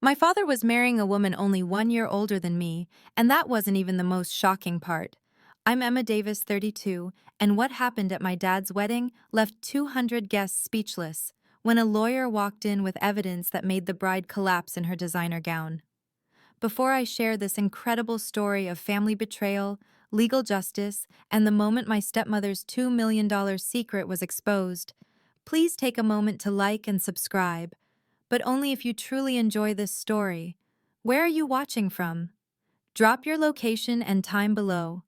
My father was marrying a woman only 1 year older than me, and that wasn't even the most shocking part. I'm Emma Davis, 32, and what happened at my dad's wedding left 200 guests speechless when a lawyer walked in with evidence that made the bride collapse in her designer gown. Before I share this incredible story of family betrayal, legal justice, and the moment my stepmother's $2 million secret was exposed, please take a moment to like and subscribe, but only if you truly enjoy this story. Where are you watching from? Drop your location and time below.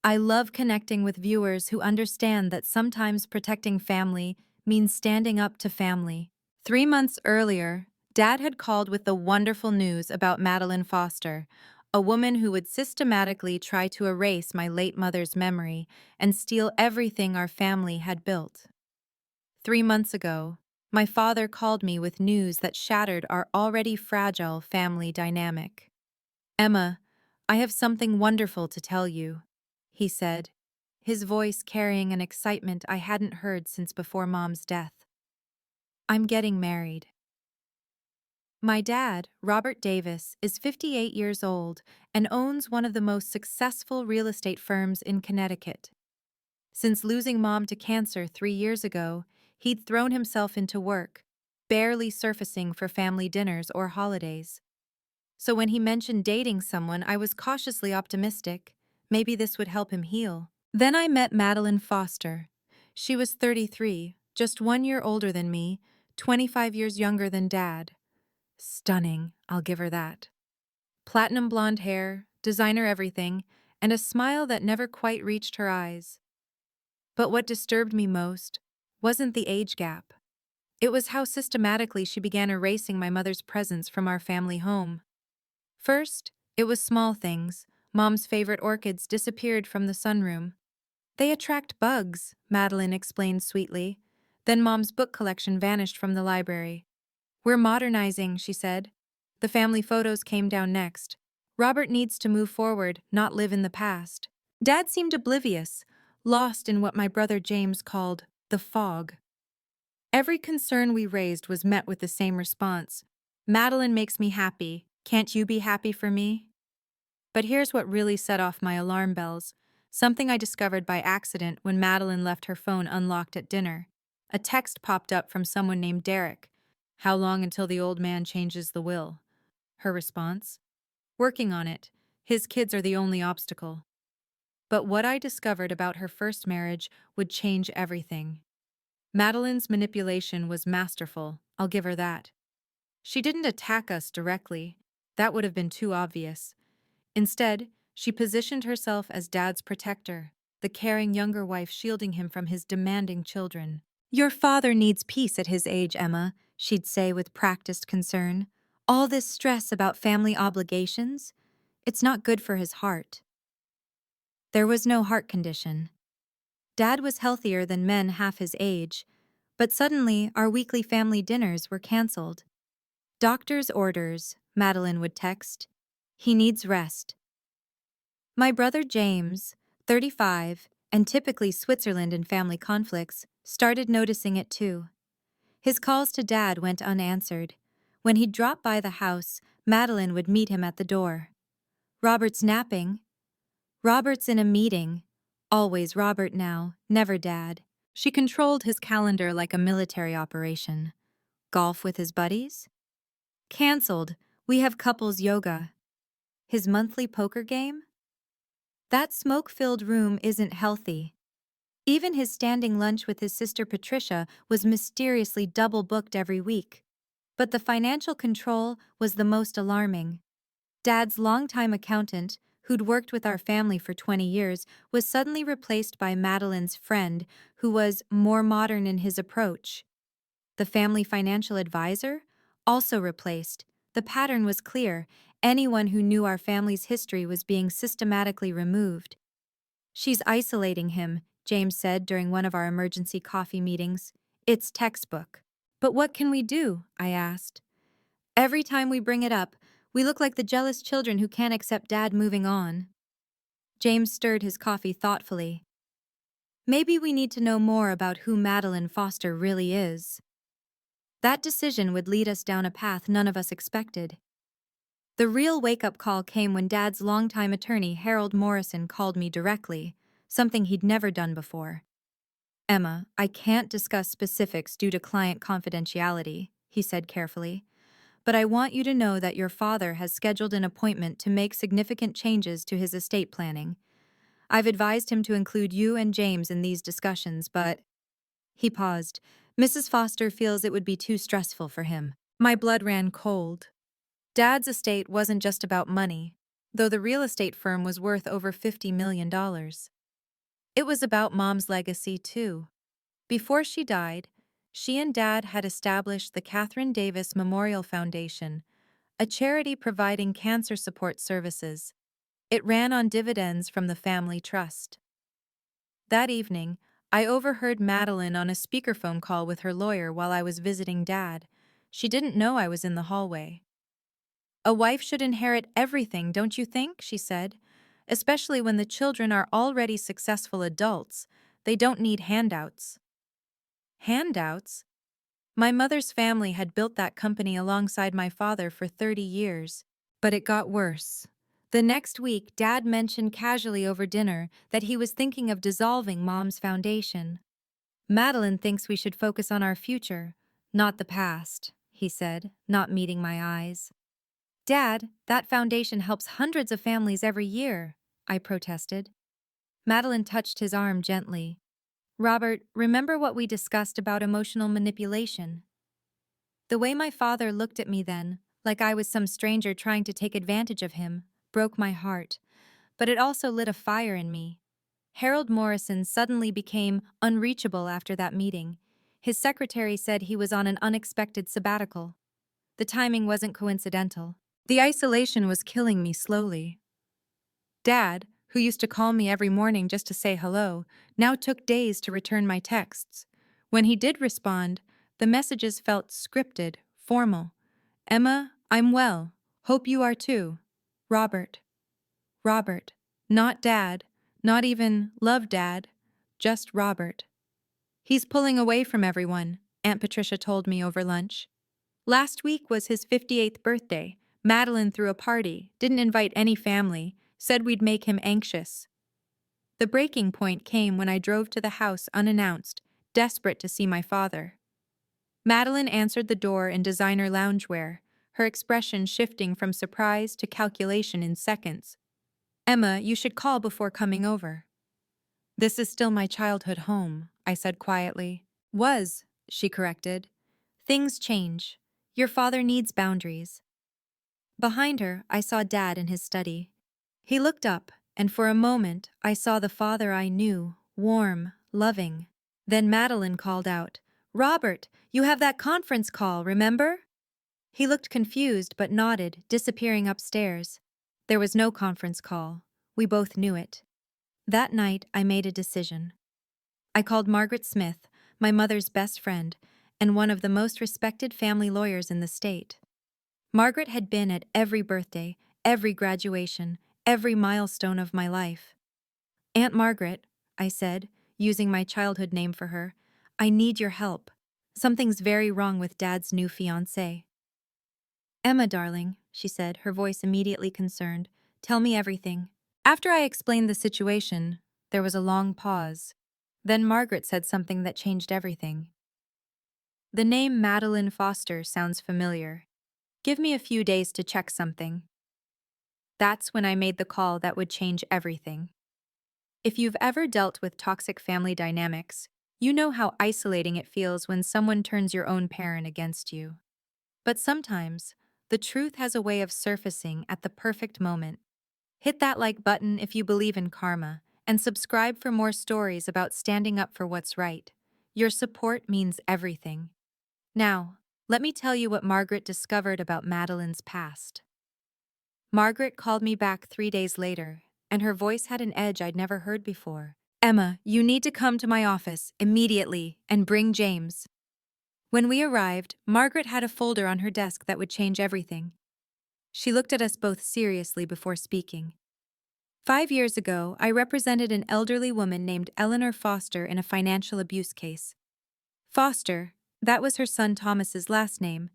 I love connecting with viewers who understand that sometimes protecting family means standing up to family. 3 months earlier, Dad had called with the wonderful news about Madeline Foster, a woman who would systematically try to erase my late mother's memory and steal everything our family had built. 3 months ago, my father called me with news that shattered our already fragile family dynamic. "Emma, I have something wonderful to tell you," he said, his voice carrying an excitement I hadn't heard since before Mom's death. "I'm getting married." My dad, Robert Davis, is 58 years old and owns one of the most successful real estate firms in Connecticut. Since losing Mom to cancer 3 years ago, he'd thrown himself into work, barely surfacing for family dinners or holidays. So when he mentioned dating someone, I was cautiously optimistic. Maybe this would help him heal. Then I met Madeline Foster. She was 33, just 1 year older than me, 25 years younger than Dad. Stunning, I'll give her that. Platinum blonde hair, designer everything, and a smile that never quite reached her eyes. But what disturbed me most wasn't the age gap. It was how systematically she began erasing my mother's presence from our family home. First, it was small things. Mom's favorite orchids disappeared from the sunroom. "They attract bugs," Madeline explained sweetly. Then Mom's book collection vanished from the library. "We're modernizing," she said. The family photos came down next. "Robert needs to move forward, not live in the past." Dad seemed oblivious, lost in what my brother James called the fog. Every concern we raised was met with the same response. "Madeline makes me happy. Can't you be happy for me?" But here's what really set off my alarm bells. Something I discovered by accident when Madeline left her phone unlocked at dinner. A text popped up from someone named Derek. "How long until the old man changes the will?" Her response? "Working on it. His kids are the only obstacle." But what I discovered about her first marriage would change everything. Madeline's manipulation was masterful, I'll give her that. She didn't attack us directly. That would have been too obvious. Instead, she positioned herself as Dad's protector, the caring younger wife shielding him from his demanding children. "Your father needs peace at his age, Emma," she'd say with practiced concern. "All this stress about family obligations? It's not good for his heart." There was no heart condition. Dad was healthier than men half his age, but suddenly our weekly family dinners were canceled. "Doctor's orders," Madeline would text. "He needs rest." My brother James, 35, and typically Switzerland in family conflicts, started noticing it too. His calls to Dad went unanswered. When he'd drop by the house, Madeline would meet him at the door. "Robert's napping." "Robert's in a meeting." Always Robert now, never Dad. She controlled his calendar like a military operation. "Golf with his buddies?" "Cancelled. We have couples yoga." "His monthly poker game?" "That smoke-filled room isn't healthy." Even his standing lunch with his sister Patricia was mysteriously double-booked every week. But the financial control was the most alarming. Dad's longtime accountant, who'd worked with our family for 20 years, was suddenly replaced by Madeline's friend, who was more modern in his approach. The family financial advisor? Also replaced. The pattern was clear. Anyone who knew our family's history was being systematically removed. "She's isolating him," James said during one of our emergency coffee meetings. "It's textbook." "But what can we do?" I asked. "Every time we bring it up, we look like the jealous children who can't accept Dad moving on." James stirred his coffee thoughtfully. "Maybe we need to know more about who Madeline Foster really is." That decision would lead us down a path none of us expected. The real wake-up call came when Dad's longtime attorney Harold Morrison called me directly, something he'd never done before. "Emma, I can't discuss specifics due to client confidentiality," he said carefully, "but I want you to know that your father has scheduled an appointment to make significant changes to his estate planning. I've advised him to include you and James in these discussions, but—" He paused. "Mrs. Foster feels it would be too stressful for him." My blood ran cold. Dad's estate wasn't just about money, though the real estate firm was worth over $50 million. It was about Mom's legacy, too. Before she died, she and Dad had established the Catherine Davis Memorial Foundation, a charity providing cancer support services. It ran on dividends from the family trust. That evening, I overheard Madeline on a speakerphone call with her lawyer while I was visiting Dad. She didn't know I was in the hallway. "A wife should inherit everything, don't you think?" she said. "Especially when the children are already successful adults. They don't need handouts." Handouts? My mother's family had built that company alongside my father for 30 years. But it got worse. The next week, Dad mentioned casually over dinner that he was thinking of dissolving Mom's foundation. "Madeline thinks we should focus on our future, not the past," he said, not meeting my eyes. "Dad, that foundation helps hundreds of families every year," I protested. Madeline touched his arm gently. "Robert, remember what we discussed about emotional manipulation?" The way my father looked at me then, like I was some stranger trying to take advantage of him, broke my heart. But it also lit a fire in me. Harold Morrison suddenly became unreachable after that meeting. His secretary said he was on an unexpected sabbatical. The timing wasn't coincidental. The isolation was killing me slowly. Dad, who used to call me every morning just to say hello, now took days to return my texts. When he did respond, the messages felt scripted, formal. "Emma, I'm well. Hope you are too. Robert." Robert. Not Dad. Not even love Dad. Just Robert. "He's pulling away from everyone," Aunt Patricia told me over lunch. "Last week was his 58th birthday. Madeline threw a party, didn't invite any family, said we'd make him anxious." The breaking point came when I drove to the house unannounced, desperate to see my father. Madeline answered the door in designer loungewear, her expression shifting from surprise to calculation in seconds. "Emma, you should call before coming over." "This is still my childhood home," I said quietly. "Was," she corrected. "Things change. Your father needs boundaries." Behind her, I saw Dad in his study. He looked up, and for a moment, I saw the father I knew, warm, loving. Then Madeline called out, "Robert, you have that conference call, remember?" He looked confused but nodded, disappearing upstairs. There was no conference call. We both knew it. That night, I made a decision. I called Margaret Smith, my mother's best friend, and one of the most respected family lawyers in the state. Margaret had been at every birthday, every graduation, every milestone of my life. "Aunt Margaret," I said, using my childhood name for her, "I need your help. Something's very wrong with Dad's new fiancée." "Emma, darling," she said, her voice immediately concerned, "tell me everything." After I explained the situation, there was a long pause. Then Margaret said something that changed everything. "The name Madeline Foster sounds familiar. Give me a few days to check something." That's when I made the call that would change everything. If you've ever dealt with toxic family dynamics, you know how isolating it feels when someone turns your own parent against you. But sometimes, the truth has a way of surfacing at the perfect moment. Hit that like button if you believe in karma, and subscribe for more stories about standing up for what's right. Your support means everything. Now, let me tell you what Margaret discovered about Madeline's past. Margaret called me back 3 days later, and her voice had an edge I'd never heard before. "Emma, you need to come to my office immediately and bring James." When we arrived, Margaret had a folder on her desk that would change everything. She looked at us both seriously before speaking. 5 years ago, I represented an elderly woman named Eleanor Foster in a financial abuse case. Foster, That was her son Thomas's last name.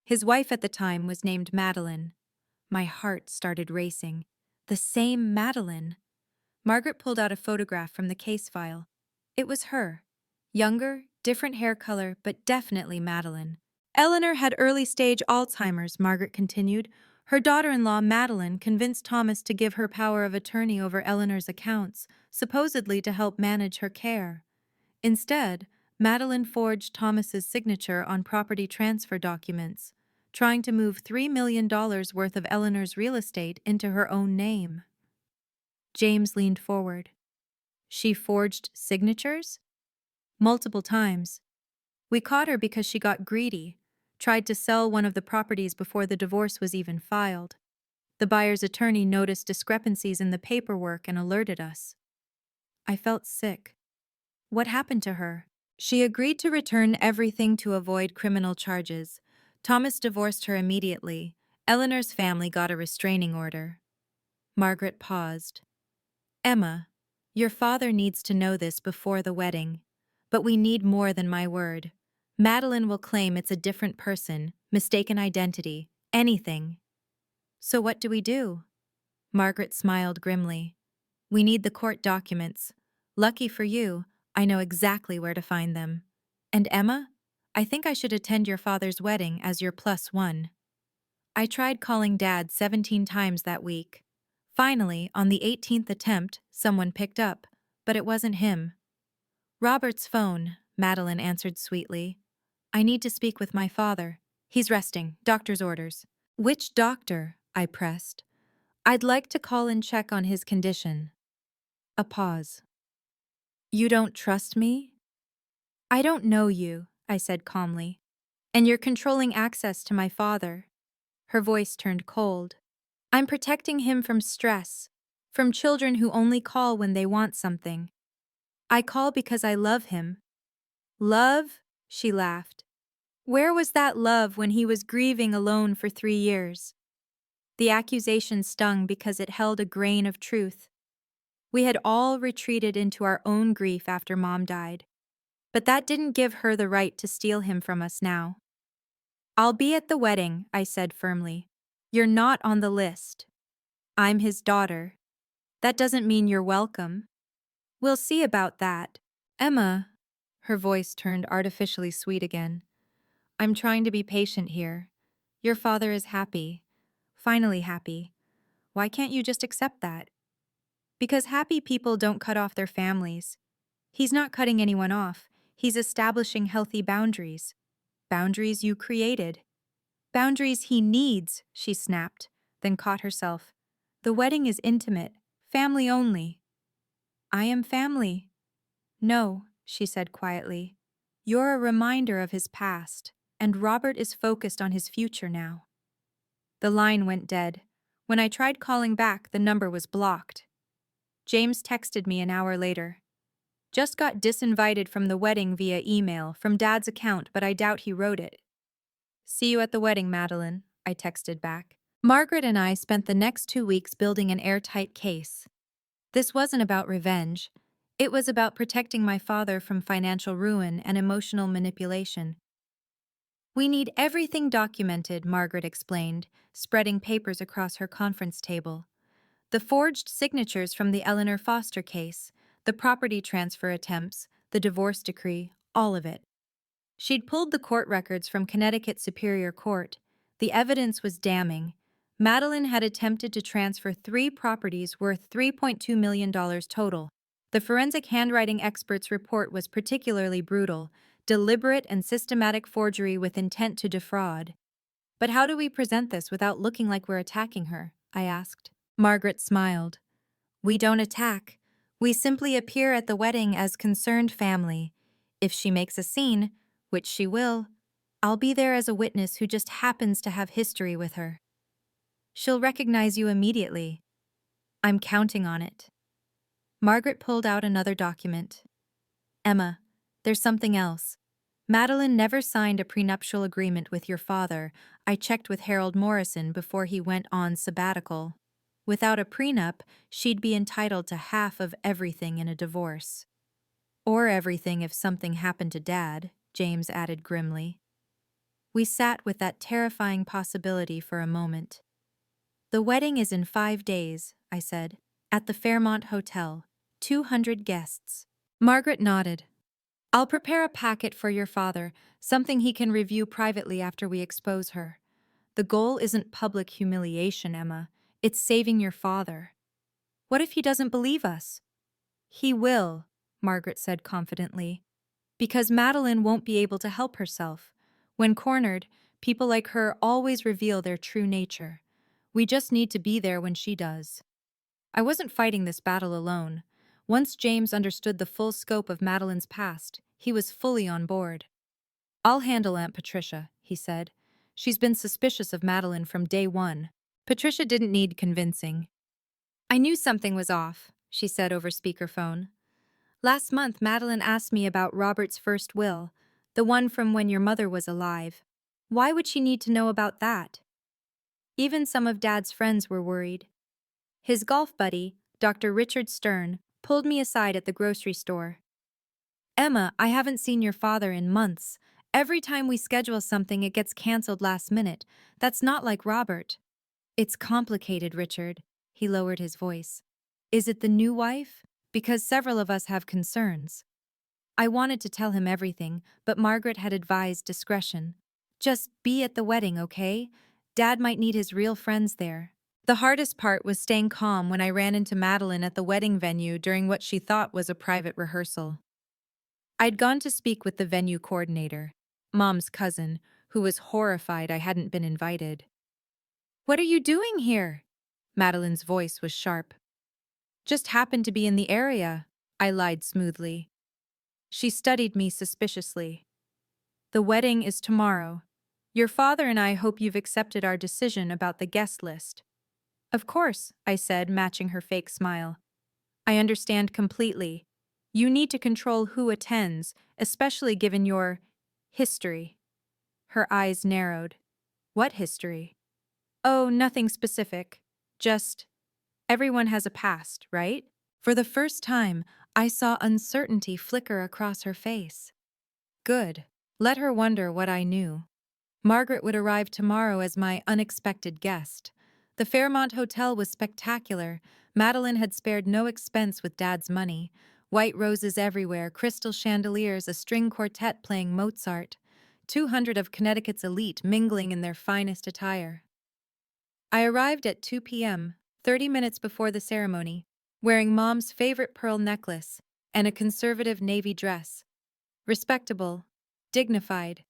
His wife at the time was named Madeline. My heart started racing. The same Madeline. Margaret pulled out a photograph from the case file. It was her. Younger, different hair color, but definitely Madeline. Eleanor had early-stage Alzheimer's, Margaret continued. Her daughter-in-law, Madeline, convinced Thomas to give her power of attorney over Eleanor's accounts, supposedly to help manage her care. Instead, Madeline forged Thomas's signature on property transfer documents, trying to move $3 million worth of Eleanor's real estate into her own name. James leaned forward. She forged signatures? Multiple times. We caught her because she got greedy, tried to sell one of the properties before the divorce was even filed. The buyer's attorney noticed discrepancies in the paperwork and alerted us. I felt sick. What happened to her? She agreed to return everything to avoid criminal charges. Thomas divorced her immediately. Eleanor's family got a restraining order. Margaret paused. Emma, your father needs to know this before the wedding. But we need more than my word. Madeline will claim it's a different person, mistaken identity, anything. So what do we do? Margaret smiled grimly. We need the court documents. Lucky for you, I know exactly where to find them. And Emma, I think I should attend your father's wedding as your +1. I tried calling Dad 17 times that week. Finally, on the 18th attempt, someone picked up, but it wasn't him. Robert's phone, Madeline answered sweetly. I need to speak with my father. He's resting, doctor's orders. Which doctor? I pressed. I'd like to call and check on his condition. A pause. You don't trust me? I don't know you, I said calmly. And you're controlling access to my father. Her voice turned cold. I'm protecting him from stress, from children who only call when they want something. I call because I love him. Love? She laughed. Where was that love when he was grieving alone for 3 years? The accusation stung because it held a grain of truth. We had all retreated into our own grief after Mom died. But that didn't give her the right to steal him from us now. I'll be at the wedding, I said firmly. You're not on the list. I'm his daughter. That doesn't mean you're welcome. We'll see about that. Emma, her voice turned artificially sweet again. I'm trying to be patient here. Your father is happy. Finally happy. Why can't you just accept that? Because happy people don't cut off their families. He's not cutting anyone off. He's establishing healthy boundaries. Boundaries you created. Boundaries he needs, she snapped, then caught herself. The wedding is intimate, family only. I am family. No, she said quietly. You're a reminder of his past, and Robert is focused on his future now. The line went dead. When I tried calling back, the number was blocked. James texted me an hour later. Just got disinvited from the wedding via email from Dad's account, but I doubt he wrote it. See you at the wedding, Madeline, I texted back. Margaret and I spent the next 2 weeks building an airtight case. This wasn't about revenge. It was about protecting my father from financial ruin and emotional manipulation. We need everything documented, Margaret explained, spreading papers across her conference table. The forged signatures from the Eleanor Foster case, the property transfer attempts, the divorce decree, all of it. She'd pulled the court records from Connecticut Superior Court. The evidence was damning. Madeline had attempted to transfer 3 properties worth $3.2 million total. The forensic handwriting expert's report was particularly brutal, deliberate and systematic forgery with intent to defraud. But how do we present this without looking like we're attacking her? I asked. Margaret smiled. We don't attack. We simply appear at the wedding as concerned family. If she makes a scene, which she will, I'll be there as a witness who just happens to have history with her. She'll recognize you immediately. I'm counting on it. Margaret pulled out another document. Emma, there's something else. Madeline never signed a prenuptial agreement with your father. I checked with Harold Morrison before he went on sabbatical. Without a prenup, she'd be entitled to half of everything in a divorce. Or everything if something happened to Dad, James added grimly. We sat with that terrifying possibility for a moment. The wedding is in 5 days, I said, at the Fairmont Hotel. 200 guests. Margaret nodded. I'll prepare a packet for your father, something he can review privately after we expose her. The goal isn't public humiliation, Emma. It's saving your father. What if he doesn't believe us? He will, Margaret said confidently. Because Madeline won't be able to help herself. When cornered, people like her always reveal their true nature. We just need to be there when she does. I wasn't fighting this battle alone. Once James understood the full scope of Madeline's past, he was fully on board. I'll handle Aunt Patricia, he said. She's been suspicious of Madeline from day one. Patricia didn't need convincing. I knew something was off, she said over speakerphone. Last month, Madeline asked me about Robert's first will, the one from when your mother was alive. Why would she need to know about that? Even some of Dad's friends were worried. His golf buddy, Dr. Richard Stern, pulled me aside at the grocery store. Emma, I haven't seen your father in months. Every time we schedule something, it gets canceled last minute. That's not like Robert. It's complicated, Richard. He lowered his voice. Is it the new wife? Because several of us have concerns. I wanted to tell him everything, but Margaret had advised discretion. Just be at the wedding, okay? Dad might need his real friends there. The hardest part was staying calm when I ran into Madeline at the wedding venue during what she thought was a private rehearsal. I'd gone to speak with the venue coordinator, Mom's cousin, who was horrified I hadn't been invited. What are you doing here? Madeline's voice was sharp. Just happened to be in the area, I lied smoothly. She studied me suspiciously. The wedding is tomorrow. Your father and I hope you've accepted our decision about the guest list. Of course, I said, matching her fake smile. I understand completely. You need to control who attends, especially given your history. Her eyes narrowed. What history? Oh, nothing specific. Just, everyone has a past, right? For the first time, I saw uncertainty flicker across her face. Good. Let her wonder what I knew. Margaret would arrive tomorrow as my unexpected guest. The Fairmont Hotel was spectacular. Madeline had spared no expense with Dad's money. White roses everywhere, crystal chandeliers, a string quartet playing Mozart. 200 of Connecticut's elite mingling in their finest attire. I arrived at 2 p.m., 30 minutes before the ceremony, wearing Mom's favorite pearl necklace and a conservative navy dress. Respectable, dignified.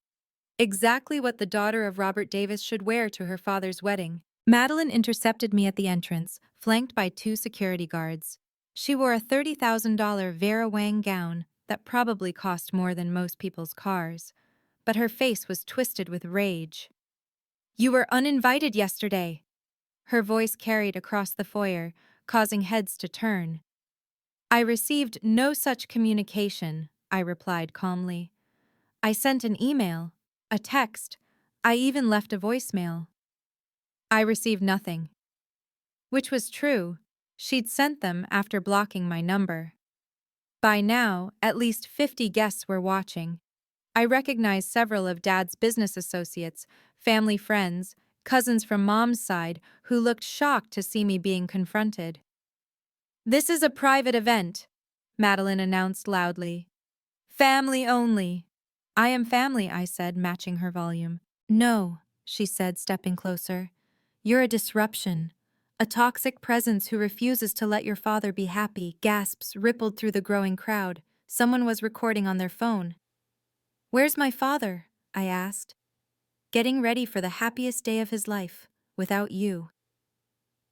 Exactly what the daughter of Robert Davis should wear to her father's wedding. Madeline intercepted me at the entrance, flanked by 2 security guards. She wore a $30,000 Vera Wang gown that probably cost more than most people's cars, but her face was twisted with rage. You were uninvited yesterday. Her voice carried across the foyer, causing heads to turn. I received no such communication, I replied calmly. I sent an email, a text. I even left a voicemail. I received nothing. Which was true. She'd sent them after blocking my number. By now, at least 50 guests were watching. I recognized several of Dad's business associates, family friends, cousins from Mom's side, who looked shocked to see me being confronted. This is a private event, Madeline announced loudly. Family only. I am family, I said, matching her volume. No, she said, stepping closer. You're a disruption. A toxic presence who refuses to let your father be happy. Gasps rippled through the growing crowd. Someone was recording on their phone. Where's my father? I asked. Getting ready for the happiest day of his life, without you.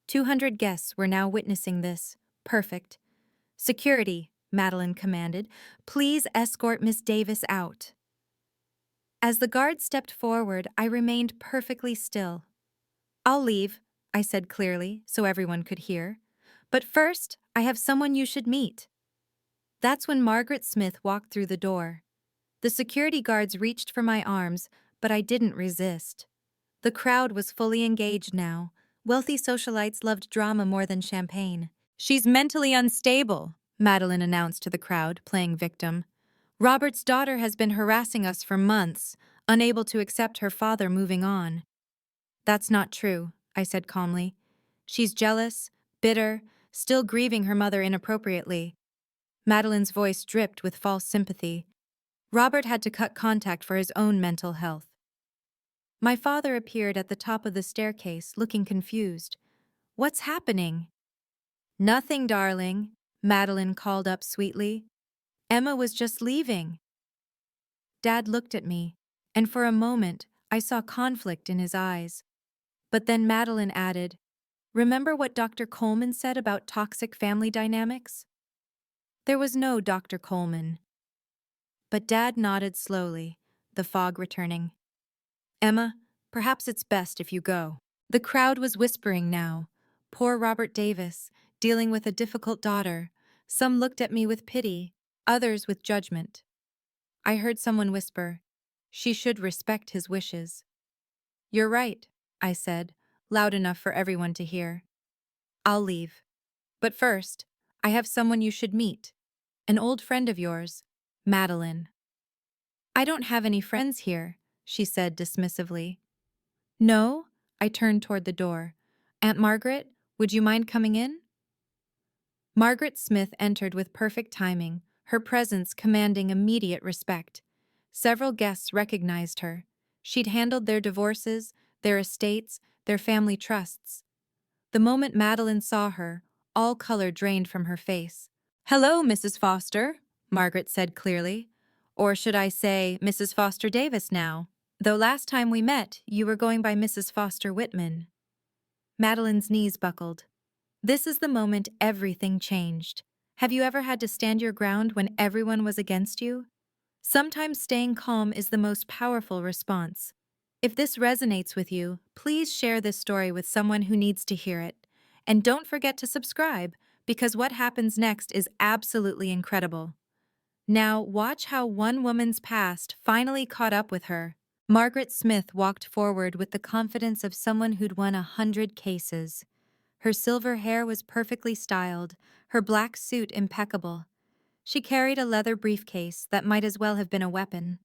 200 guests were now witnessing this. Perfect. Security, Madeline commanded. Please escort Miss Davis out. As the guard stepped forward, I remained perfectly still. I'll leave, I said clearly, so everyone could hear. But first, I have someone you should meet. That's when Margaret Smith walked through the door. The security guards reached for my arms, but I didn't resist. The crowd was fully engaged now. Wealthy socialites loved drama more than champagne. She's mentally unstable, Madeline announced to the crowd, playing victim. Robert's daughter has been harassing us for months, unable to accept her father moving on. That's not true, I said calmly. She's jealous, bitter, still grieving her mother inappropriately. Madeline's voice dripped with false sympathy. Robert had to cut contact for his own mental health. My father appeared at the top of the staircase, looking confused. What's happening? Nothing, darling, Madeline called up sweetly. Emma was just leaving. Dad looked at me, and for a moment, I saw conflict in his eyes. But then Madeline added, "Remember what Dr. Coleman said about toxic family dynamics?" There was no Dr. Coleman. But Dad nodded slowly, the fog returning. "Emma, perhaps it's best if you go." The crowd was whispering now. Poor Robert Davis, dealing with a difficult daughter. Some looked at me with pity, others with judgment. I heard someone whisper, "She should respect his wishes." "You're right," I said, loud enough for everyone to hear. "I'll leave. But first, I have someone you should meet. An old friend of yours, Madeline." "I don't have any friends here," she said dismissively. "No?" I turned toward the door. "Aunt Margaret, would you mind coming in?" Margaret Smith entered with perfect timing, her presence commanding immediate respect. Several guests recognized her. She'd handled their divorces, their estates, their family trusts. The moment Madeline saw her, all color drained from her face. "Hello, Mrs. Foster," Margaret said clearly. "Or should I say, Mrs. Foster Davis now? Though last time we met, you were going by Mrs. Foster Whitman." Madeline's knees buckled. This is the moment everything changed. Have you ever had to stand your ground when everyone was against you? Sometimes staying calm is the most powerful response. If this resonates with you, please share this story with someone who needs to hear it. And don't forget to subscribe, because what happens next is absolutely incredible. Now, watch how one woman's past finally caught up with her. Margaret Smith walked forward with the confidence of someone who'd won 100 cases. Her silver hair was perfectly styled, her black suit impeccable. She carried a leather briefcase that might as well have been a weapon.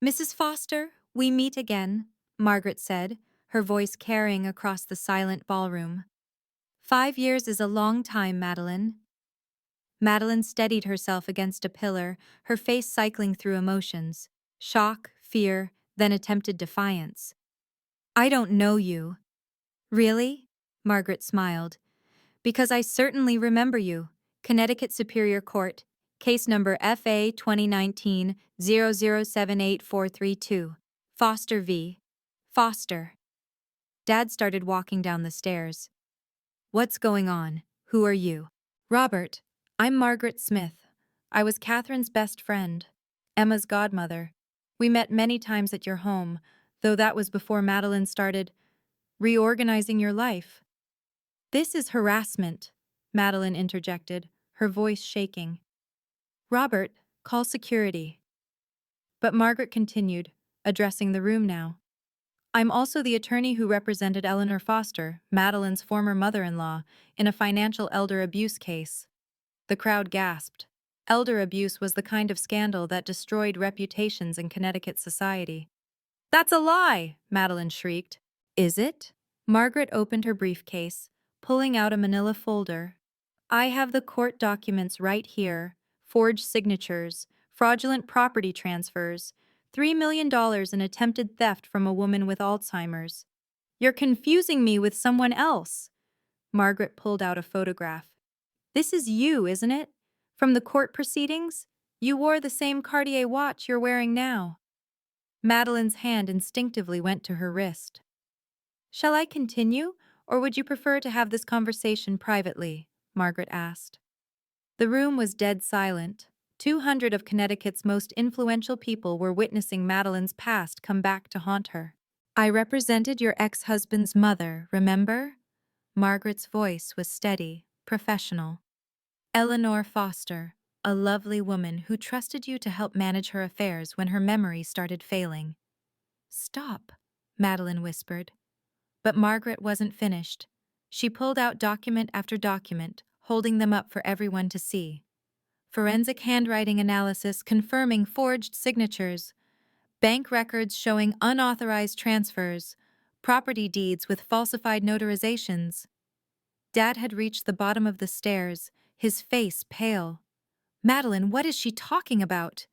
"Mrs. Foster, we meet again," Margaret said, her voice carrying across the silent ballroom. "5 years is a long time, Madeline." Madeline steadied herself against a pillar, her face cycling through emotions. Shock, fear, then attempted defiance. "I don't know you." "Really?" Margaret smiled. "Because I certainly remember you. Connecticut Superior Court, case number FA 2019-0078432. Foster v. Foster." Dad started walking down the stairs. "What's going on? Who are you?" "Robert, I'm Margaret Smith. I was Catherine's best friend, Emma's godmother. We met many times at your home, though that was before Madeline started reorganizing your life." "This is harassment," Madeline interjected, her voice shaking. "Robert, call security." But Margaret continued, addressing the room now. "I'm also the attorney who represented Eleanor Foster, Madeline's former mother-in-law, in a financial elder abuse case." The crowd gasped. Elder abuse was the kind of scandal that destroyed reputations in Connecticut society. "That's a lie!" Madeline shrieked. "Is it?" Margaret opened her briefcase, pulling out a manila folder. "I have the court documents right here. Forged signatures, fraudulent property transfers, $3 million in attempted theft from a woman with Alzheimer's." "You're confusing me with someone else." Margaret pulled out a photograph. "This is you, isn't it? From the court proceedings? You wore the same Cartier watch you're wearing now." Madeline's hand instinctively went to her wrist. "Shall I continue, or would you prefer to have this conversation privately?" Margaret asked. The room was dead silent. 200 of Connecticut's most influential people were witnessing Madeline's past come back to haunt her. "I represented your ex-husband's mother, remember?" Margaret's voice was steady, professional. "Eleanor Foster, a lovely woman who trusted you to help manage her affairs when her memory started failing." "Stop," Madeline whispered. But Margaret wasn't finished. She pulled out document after document, holding them up for everyone to see. Forensic handwriting analysis confirming forged signatures, bank records showing unauthorized transfers, property deeds with falsified notarizations. Dad had reached the bottom of the stairs, his face pale. Madeline, what is she talking about?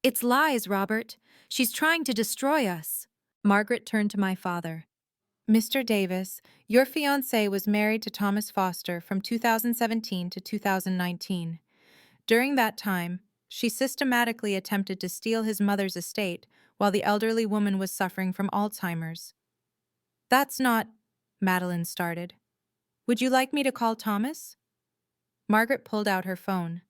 It's lies, Robert. She's trying to destroy us. Margaret turned to my father. Mr. Davis, your fiancé was married to Thomas Foster from 2017 to 2019. During that time, she systematically attempted to steal his mother's estate while the elderly woman was suffering from Alzheimer's. That's not, Madeline started. Would you like me to call Thomas? Margaret pulled out her phone.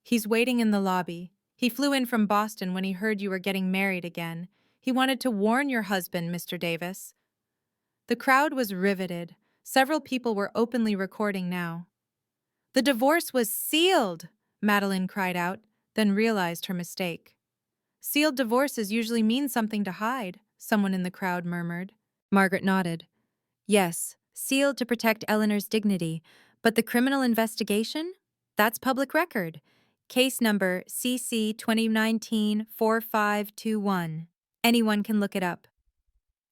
He's waiting in the lobby. He flew in from Boston when he heard you were getting married again. He wanted to warn your husband, Mr. Davis. The crowd was riveted. Several people were openly recording now. The divorce was sealed, Madeline cried out, then realized her mistake. Sealed divorces usually mean something to hide, someone in the crowd murmured. Margaret nodded. Yes, sealed to protect Eleanor's dignity, but the criminal investigation? That's public record. Case number CC 2019-4521. Anyone can look it up.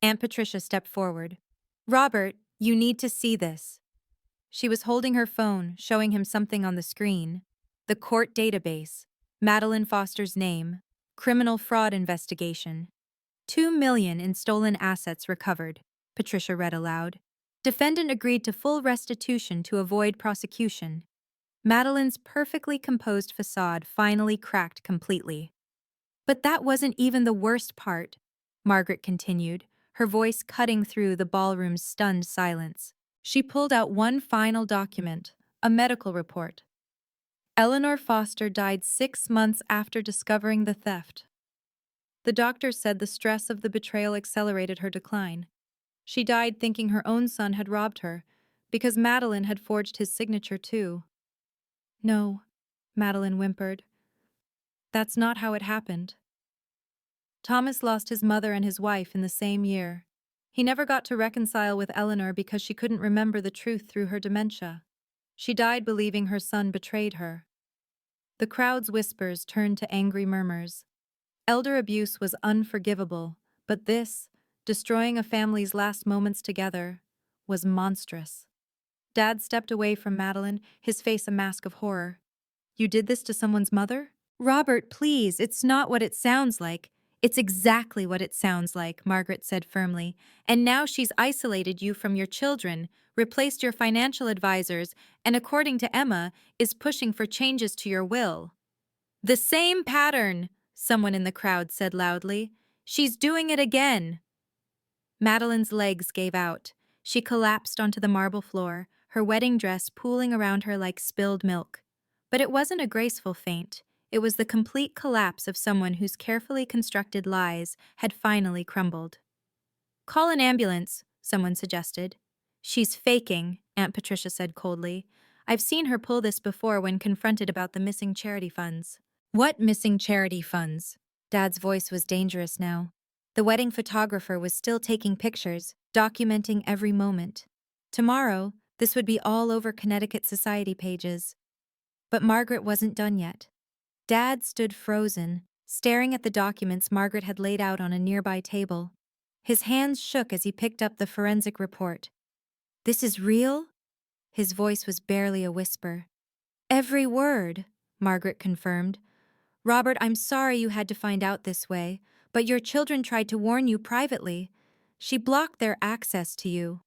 Aunt Patricia stepped forward. Robert, you need to see this. She was holding her phone, showing him something on the screen. The court database. Madeline Foster's name. Criminal fraud investigation. 2 million in stolen assets recovered, Patricia read aloud. Defendant agreed to full restitution to avoid prosecution. Madeline's perfectly composed facade finally cracked completely. But that wasn't even the worst part, Margaret continued, her voice cutting through the ballroom's stunned silence. She pulled out one final document, a medical report. Eleanor Foster died 6 months after discovering the theft. The doctor said the stress of the betrayal accelerated her decline. She died thinking her own son had robbed her, because Madeline had forged his signature too. No, Madeline whimpered. That's not how it happened. Thomas lost his mother and his wife in the same year. He never got to reconcile with Eleanor because she couldn't remember the truth through her dementia. She died believing her son betrayed her. The crowd's whispers turned to angry murmurs. Elder abuse was unforgivable, but this, destroying a family's last moments together, was monstrous. Dad stepped away from Madeline, his face a mask of horror. You did this to someone's mother? Robert, please, it's not what it sounds like. It's exactly what it sounds like, Margaret said firmly. And now she's isolated you from your children, replaced your financial advisors, and according to Emma, is pushing for changes to your will. The same pattern, someone in the crowd said loudly. She's doing it again. Madeline's legs gave out. She collapsed onto the marble floor, her wedding dress pooling around her like spilled milk. But it wasn't a graceful faint. It was the complete collapse of someone whose carefully constructed lies had finally crumbled. Call an ambulance, someone suggested. She's faking, Aunt Patricia said coldly. I've seen her pull this before when confronted about the missing charity funds. What missing charity funds? Dad's voice was dangerous now. The wedding photographer was still taking pictures, documenting every moment. Tomorrow, this would be all over Connecticut society pages. But Margaret wasn't done yet. Dad stood frozen, staring at the documents Margaret had laid out on a nearby table. His hands shook as he picked up the forensic report. This is real? His voice was barely a whisper. Every word, Margaret confirmed. Robert, I'm sorry you had to find out this way, but your children tried to warn you privately. She blocked their access to you.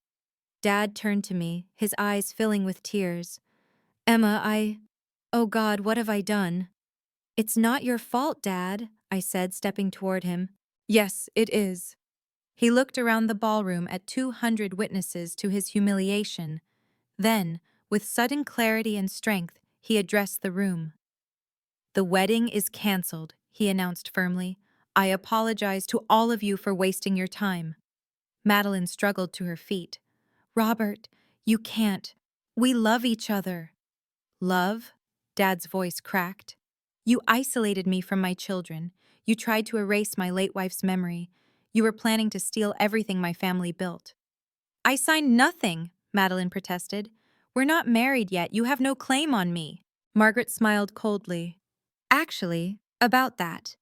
Dad turned to me, his eyes filling with tears. Emma, Oh God, what have I done? It's not your fault, Dad, I said, stepping toward him. Yes, it is. He looked around the ballroom at 200 witnesses to his humiliation. Then, with sudden clarity and strength, he addressed the room. The wedding is canceled, he announced firmly. I apologize to all of you for wasting your time. Madeline struggled to her feet. Robert, you can't. We love each other. Love? Dad's voice cracked. You isolated me from my children. You tried to erase my late wife's memory. You were planning to steal everything my family built. I signed nothing, Madeline protested. We're not married yet. You have no claim on me. Margaret smiled coldly. Actually, about that.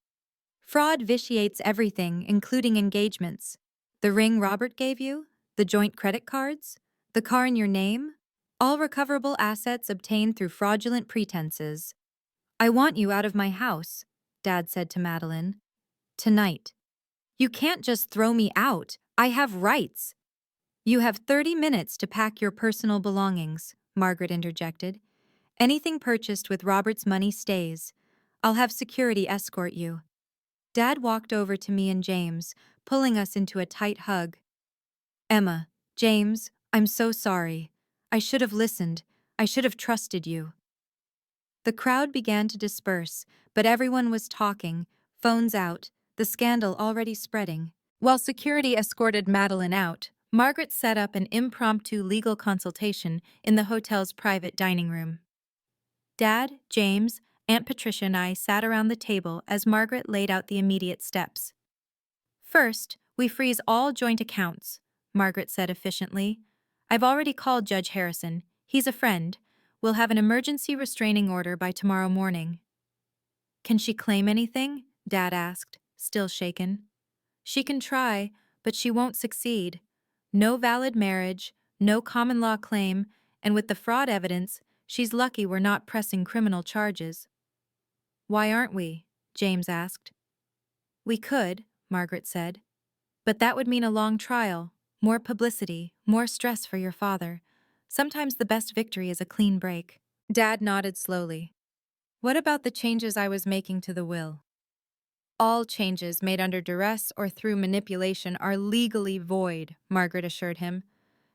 Fraud vitiates everything, including engagements. The ring Robert gave you? The joint credit cards? The car in your name? All recoverable assets obtained through fraudulent pretenses. I want you out of my house, Dad said to Madeline. Tonight. You can't just throw me out. I have rights. You have 30 minutes to pack your personal belongings, Margaret interjected. Anything purchased with Robert's money stays. I'll have security escort you. Dad walked over to me and James, pulling us into a tight hug. Emma, James, I'm so sorry. I should have listened. I should have trusted you. The crowd began to disperse, but everyone was talking, phones out, the scandal already spreading. While security escorted Madeline out, Margaret set up an impromptu legal consultation in the hotel's private dining room. Dad, James, Aunt Patricia and I sat around the table as Margaret laid out the immediate steps. First, we freeze all joint accounts, Margaret said efficiently. I've already called Judge Harrison. He's a friend. We'll have an emergency restraining order by tomorrow morning. Can she claim anything? Dad asked, still shaken. She can try, but she won't succeed. No valid marriage, no common law claim, and with the fraud evidence, she's lucky we're not pressing criminal charges. Why aren't we? James asked. We could, Margaret said. But that would mean a long trial, more publicity, more stress for your father. Sometimes the best victory is a clean break. Dad nodded slowly. What about the changes I was making to the will? All changes made under duress or through manipulation are legally void, Margaret assured him.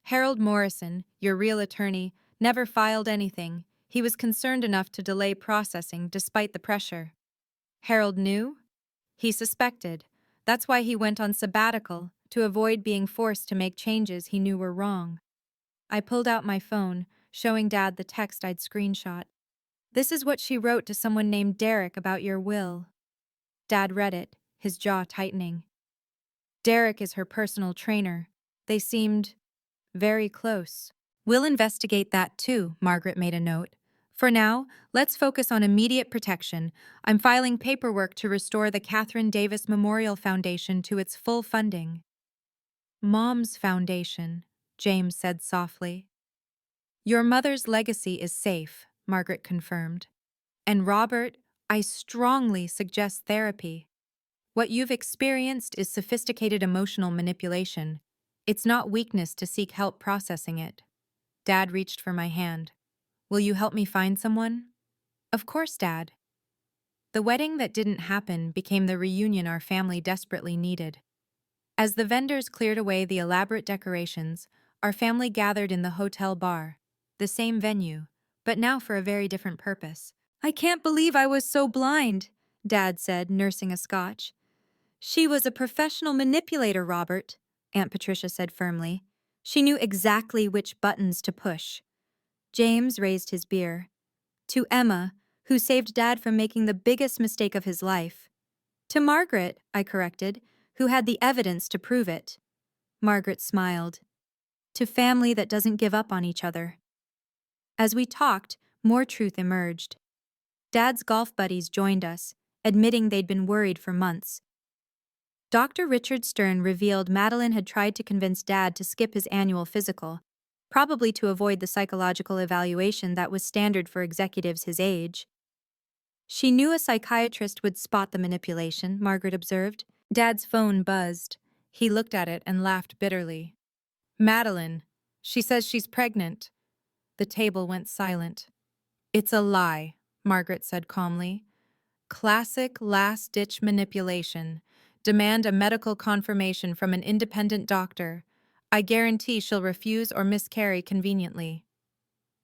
Harold Morrison, your real attorney, never filed anything. He was concerned enough to delay processing despite the pressure. Harold knew? He suspected. That's why he went on sabbatical, to avoid being forced to make changes he knew were wrong. I pulled out my phone, showing Dad the text I'd screenshot. This is what she wrote to someone named Derek about your will. Dad read it, his jaw tightening. Derek is her personal trainer. They seemed very close. We'll investigate that too, Margaret made a note. For now, let's focus on immediate protection. I'm filing paperwork to restore the Catherine Davis Memorial Foundation to its full funding. Mom's foundation, James said softly. Your mother's legacy is safe, Margaret confirmed. And Robert, I strongly suggest therapy. What you've experienced is sophisticated emotional manipulation. It's not weakness to seek help processing it. Dad reached for my hand. Will you help me find someone? Of course, Dad. The wedding that didn't happen became the reunion our family desperately needed. As the vendors cleared away the elaborate decorations, our family gathered in the hotel bar, the same venue, but now for a very different purpose. I can't believe I was so blind, Dad said, nursing a scotch. She was a professional manipulator, Robert, Aunt Patricia said firmly. She knew exactly which buttons to push. James raised his beer. To Emma, who saved Dad from making the biggest mistake of his life. To Margaret, I corrected, who had the evidence to prove it. Margaret smiled. To family that doesn't give up on each other. As we talked, more truth emerged. Dad's golf buddies joined us, admitting they'd been worried for months. Dr. Richard Stern revealed Madeline had tried to convince Dad to skip his annual physical, probably to avoid the psychological evaluation that was standard for executives his age. She knew a psychiatrist would spot the manipulation, Margaret observed. Dad's phone buzzed. He looked at it and laughed bitterly. Madeline. She says she's pregnant. The table went silent. It's a lie, Margaret said calmly. Classic last-ditch manipulation. Demand a medical confirmation from an independent doctor. I guarantee she'll refuse or miscarry conveniently.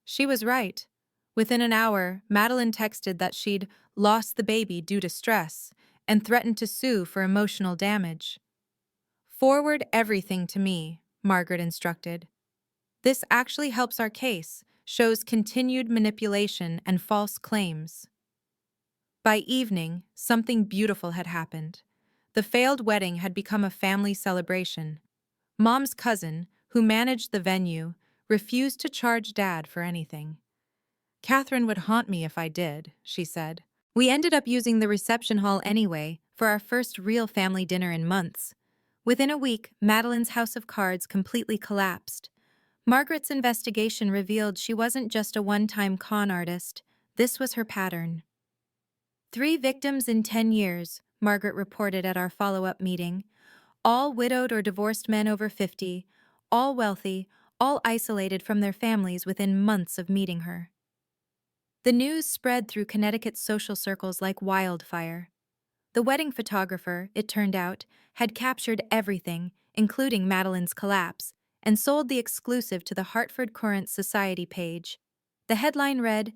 She was right. Within an hour, Madeline texted that she'd lost the baby due to stress and threatened to sue for emotional damage. Forward everything to me, Margaret instructed. This actually helps our case, shows continued manipulation and false claims. By evening, something beautiful had happened. The failed wedding had become a family celebration. Mom's cousin, who managed the venue, refused to charge Dad for anything. Catherine would haunt me if I did, she said. We ended up using the reception hall anyway for our first real family dinner in months. Within a week, Madeline's house of cards completely collapsed. Margaret's investigation revealed she wasn't just a one-time con artist. This was her pattern. 3 victims in 10 years, Margaret reported at our follow-up meeting. All widowed or divorced men over 50, all wealthy, all isolated from their families within months of meeting her. The news spread through Connecticut's social circles like wildfire. The wedding photographer, it turned out, had captured everything, including Madeline's collapse, and sold the exclusive to the Hartford Courant Society page. The headline read,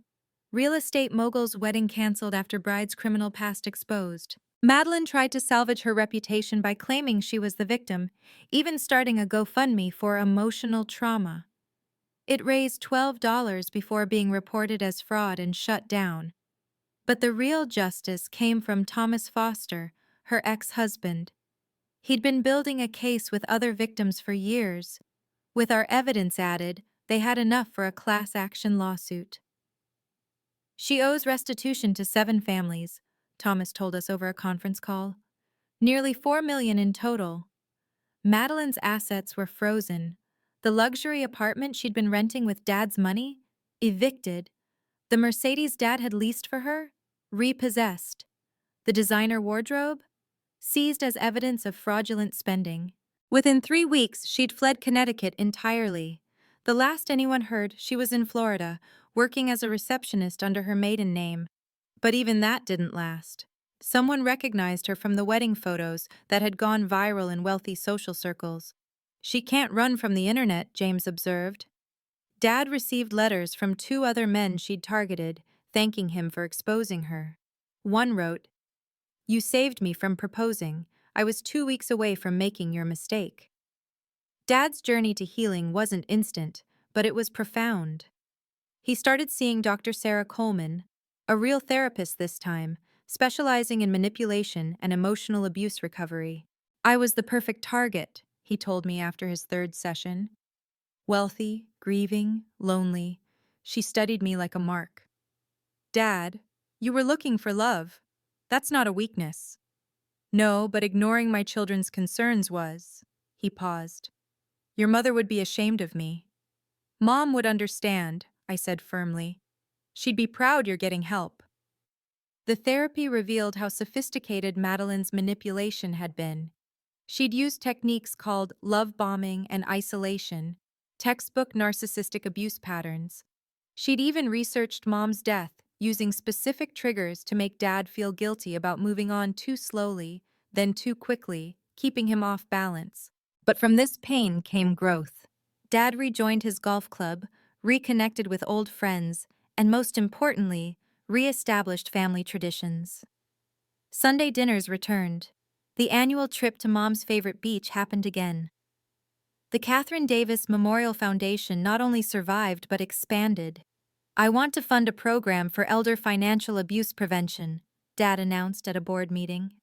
"Real estate mogul's wedding canceled after bride's criminal past exposed." Madeline tried to salvage her reputation by claiming she was the victim, even starting a GoFundMe for emotional trauma. It raised $12 before being reported as fraud and shut down. But the real justice came from Thomas Foster, her ex-husband. He'd been building a case with other victims for years. With our evidence added, they had enough for a class action lawsuit. She owes restitution to 7 families, Thomas told us over a conference call. Nearly $4 million in total. Madeline's assets were frozen. The luxury apartment she'd been renting with Dad's money? Evicted. The Mercedes Dad had leased for her? Repossessed. The designer wardrobe? Seized as evidence of fraudulent spending. Within 3 weeks, she'd fled Connecticut entirely. The last anyone heard, she was in Florida, working as a receptionist under her maiden name. But even that didn't last. Someone recognized her from the wedding photos that had gone viral in wealthy social circles. She can't run from the internet, James observed. Dad received letters from 2 other men she'd targeted, thanking him for exposing her. One wrote, "You saved me from proposing. I was 2 weeks away from making your mistake." Dad's journey to healing wasn't instant, but it was profound. He started seeing Dr. Sarah Coleman, a real therapist this time, specializing in manipulation and emotional abuse recovery. "I was the perfect target," he told me after his 3rd session. Wealthy, grieving, lonely, she studied me like a mark. "Dad, you were looking for love. That's not a weakness." "No, but ignoring my children's concerns was." He paused. "Your mother would be ashamed of me." "Mom would understand," I said firmly. "She'd be proud you're getting help." The therapy revealed how sophisticated Madeline's manipulation had been. She'd used techniques called love bombing and isolation, textbook narcissistic abuse patterns. She'd even researched Mom's death, using specific triggers to make Dad feel guilty about moving on too slowly, then too quickly, keeping him off balance. But from this pain came growth. Dad rejoined his golf club, reconnected with old friends, and most importantly, re-established family traditions. Sunday dinners returned. The annual trip to Mom's favorite beach happened again. The Catherine Davis Memorial Foundation not only survived but expanded. "I want to fund a program for elder financial abuse prevention," Dad announced at a board meeting.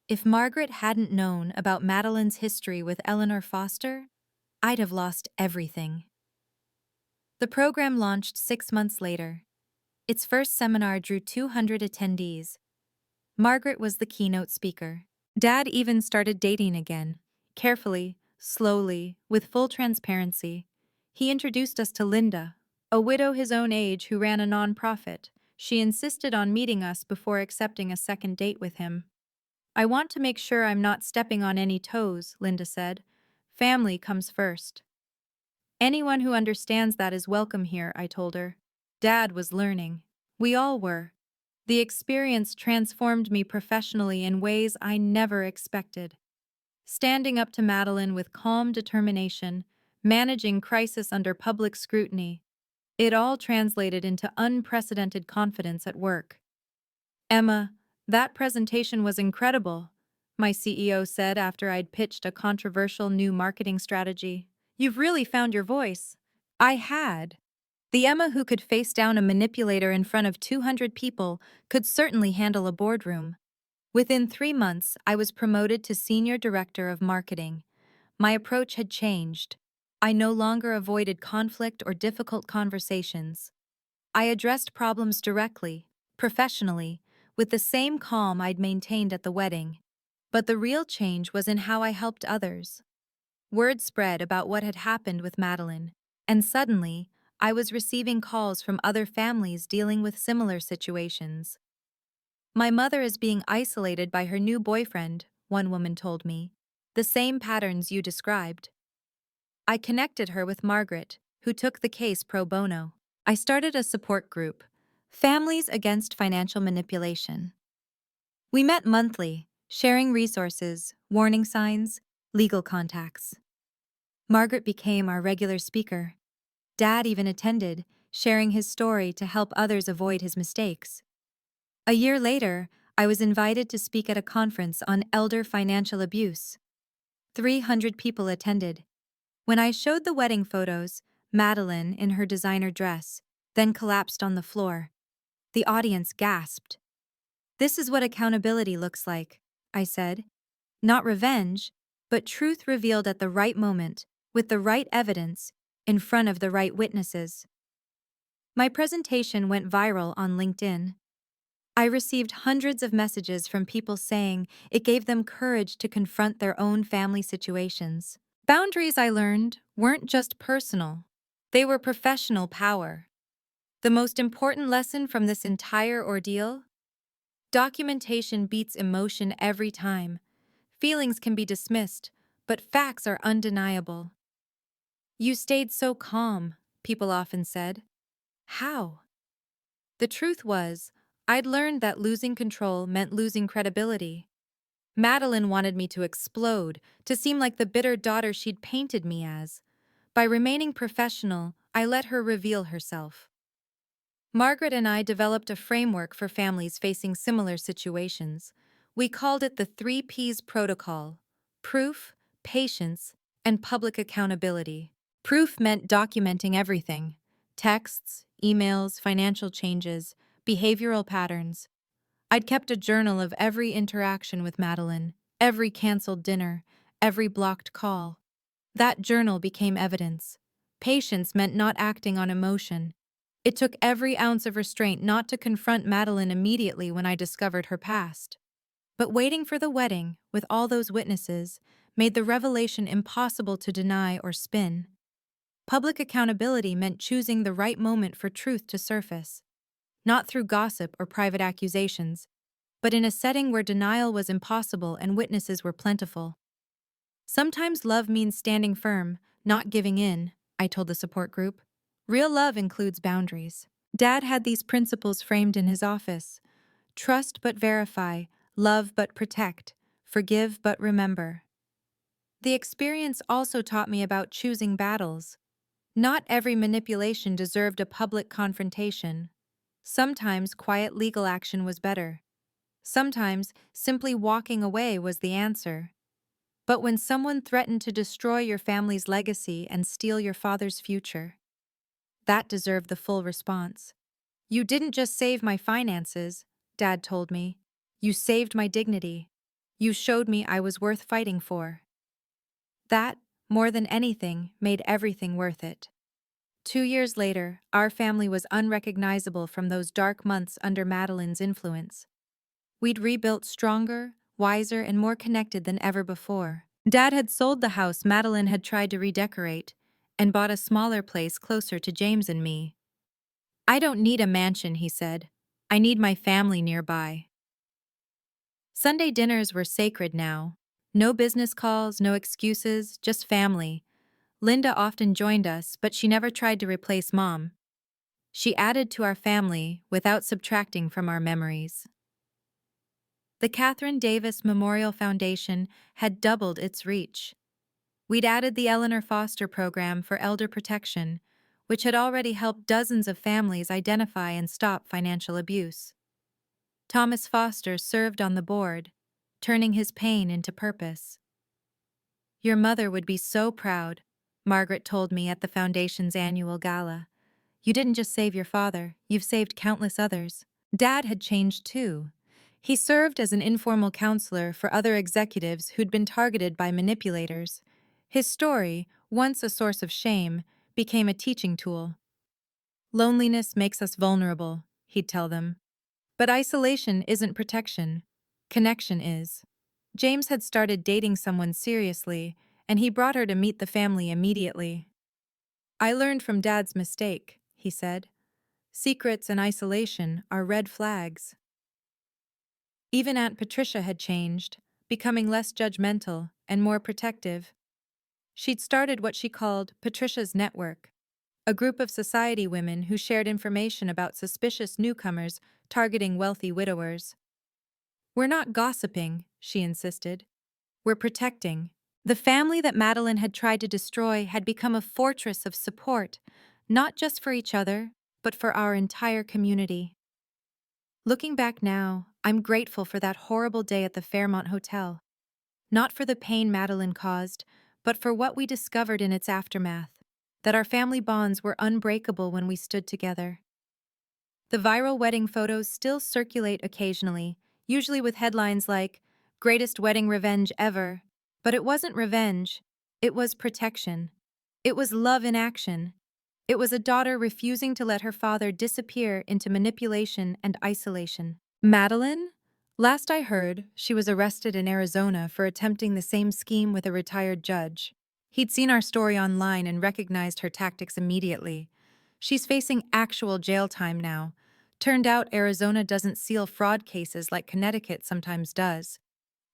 If Margaret hadn't known about Madeline's history with Eleanor Foster, I'd have lost everything. The program launched 6 months later. Its first seminar drew 200 attendees. Margaret was the keynote speaker. Dad even started dating again. Carefully, slowly, with full transparency. He introduced us to Linda, a widow his own age who ran a nonprofit. She insisted on meeting us before accepting a second date with him. "I want to make sure I'm not stepping on any toes," Linda said. "Family comes first." "Anyone who understands that is welcome here," I told her. Dad was learning. We all were. The experience transformed me professionally in ways I never expected. Standing up to Madeline with calm determination, managing crisis under public scrutiny, it all translated into unprecedented confidence at work. "Emma, that presentation was incredible," my CEO said after I'd pitched a controversial new marketing strategy. "You've really found your voice." I had. The Emma who could face down a manipulator in front of 200 people could certainly handle a boardroom. Within 3 months, I was promoted to Senior Director of Marketing. My approach had changed. I no longer avoided conflict or difficult conversations. I addressed problems directly, professionally, with the same calm I'd maintained at the wedding. But the real change was in how I helped others. Word spread about what had happened with Madeline, and suddenly, I was receiving calls from other families dealing with similar situations. My mother is being isolated by her new boyfriend, one woman told me. The same patterns you described. I connected her with Margaret, who took the case pro bono. I started a support group, Families Against Financial Manipulation. We met monthly, sharing resources, warning signs, legal contacts. Margaret became our regular speaker. Dad even attended, sharing his story to help others avoid his mistakes. A year later, I was invited to speak at a conference on elder financial abuse. 300 people attended. When I showed the wedding photos, Madeline, in her designer dress, then collapsed on the floor. The audience gasped. "This is what accountability looks like," I said. "Not revenge, but truth revealed at the right moment, with the right evidence, in front of the right witnesses." My presentation went viral on LinkedIn. I received hundreds of messages from people saying it gave them courage to confront their own family situations. Boundaries, I learned, weren't just personal. They were professional power. The most important lesson from this entire ordeal? Documentation beats emotion every time. Feelings can be dismissed, but facts are undeniable. "You stayed so calm," people often said. How? The truth was, I'd learned that losing control meant losing credibility. Madeline wanted me to explode, to seem like the bitter daughter she'd painted me as. By remaining professional, I let her reveal herself. Margaret and I developed a framework for families facing similar situations. We called it the 3Ps protocol: proof, patience, and public accountability. Proof meant documenting everything: texts, emails, financial changes, behavioral patterns. I'd kept a journal of every interaction with Madeline, every canceled dinner, every blocked call. That journal became evidence. Patience meant not acting on emotion. It took every ounce of restraint not to confront Madeline immediately when I discovered her past. But waiting for the wedding, with all those witnesses, made the revelation impossible to deny or spin. Public accountability meant choosing the right moment for truth to surface, not through gossip or private accusations, but in a setting where denial was impossible and witnesses were plentiful. "Sometimes love means standing firm, not giving in," I told the support group. "Real love includes boundaries." Dad had these principles framed in his office: trust but verify, love but protect, forgive but remember. The experience also taught me about choosing battles. Not every manipulation deserved a public confrontation. Sometimes quiet legal action was better. Sometimes simply walking away was the answer. But when someone threatened to destroy your family's legacy and steal your father's future, that deserved the full response. "You didn't just save my finances," Dad told me. "You saved my dignity. You showed me I was worth fighting for." That, more than anything, made everything worth it. 2 years later, our family was unrecognizable from those dark months under Madeline's influence. We'd rebuilt stronger, wiser, and more connected than ever before. Dad had sold the house Madeline had tried to redecorate and bought a smaller place closer to James and me. "I don't need a mansion," he said. "I need my family nearby." Sunday dinners were sacred now. No business calls, no excuses, just family. Linda often joined us, but she never tried to replace Mom. She added to our family without subtracting from our memories. The Catherine Davis Memorial Foundation had doubled its reach. We'd added the Eleanor Foster program for elder protection, which had already helped dozens of families identify and stop financial abuse. Thomas Foster served on the board, turning his pain into purpose. "Your mother would be so proud," Margaret told me at the foundation's annual gala. "You didn't just save your father, you've saved countless others." Dad had changed too. He served as an informal counselor for other executives who'd been targeted by manipulators. His story, once a source of shame, became a teaching tool. Loneliness makes us vulnerable, he'd tell them. But isolation isn't protection. Connection is. James had started dating someone seriously, and he brought her to meet the family immediately. I learned from Dad's mistake, he said. Secrets and isolation are red flags. Even Aunt Patricia had changed, becoming less judgmental and more protective. She'd started what she called Patricia's Network, a group of society women who shared information about suspicious newcomers targeting wealthy widowers. We're not gossiping, she insisted. We're protecting. The family that Madeline had tried to destroy had become a fortress of support, not just for each other, but for our entire community. Looking back now, I'm grateful for that horrible day at the Fairmont Hotel. Not for the pain Madeline caused, but for what we discovered in its aftermath, that our family bonds were unbreakable when we stood together. The viral wedding photos still circulate occasionally, usually with headlines like, "Greatest wedding revenge ever." But it wasn't revenge, it was protection. It was love in action. It was a daughter refusing to let her father disappear into manipulation and isolation. Madeline? Last I heard, she was arrested in Arizona for attempting the same scheme with a retired judge. He'd seen our story online and recognized her tactics immediately. She's facing actual jail time now. Turned out Arizona doesn't seal fraud cases like Connecticut sometimes does.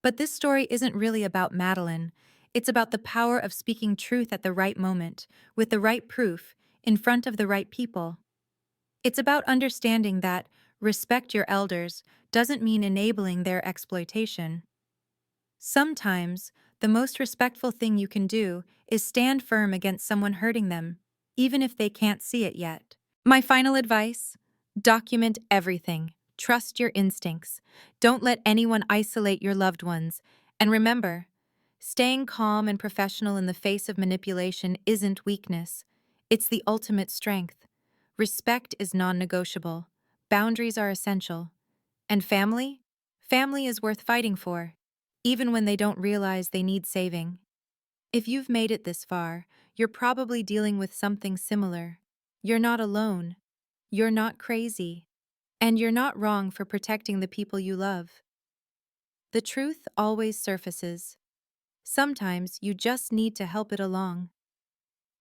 But this story isn't really about Madeline. It's about the power of speaking truth at the right moment, with the right proof, in front of the right people. It's about understanding that respect your elders doesn't mean enabling their exploitation. Sometimes, the most respectful thing you can do is stand firm against someone hurting them, even if they can't see it yet. My final advice: document everything. Trust your instincts. Don't let anyone isolate your loved ones. And remember, staying calm and professional in the face of manipulation isn't weakness. It's the ultimate strength. Respect is non-negotiable. Boundaries are essential. And family? Family is worth fighting for, even when they don't realize they need saving. If you've made it this far, you're probably dealing with something similar. You're not alone. You're not crazy. And you're not wrong for protecting the people you love. The truth always surfaces. Sometimes you just need to help it along.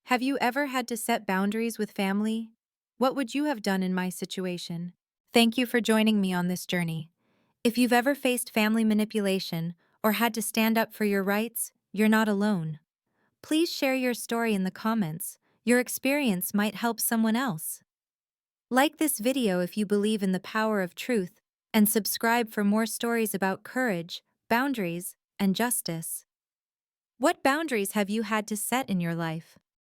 Have you ever had to set boundaries with family? What would you have done in my situation? Thank you for joining me on this journey. If you've ever faced family manipulation or had to stand up for your rights, you're not alone. Please share your story in the comments. Your experience might help someone else. Like this video if you believe in the power of truth, and subscribe for more stories about courage, boundaries, and justice. What boundaries have you had to set in your life?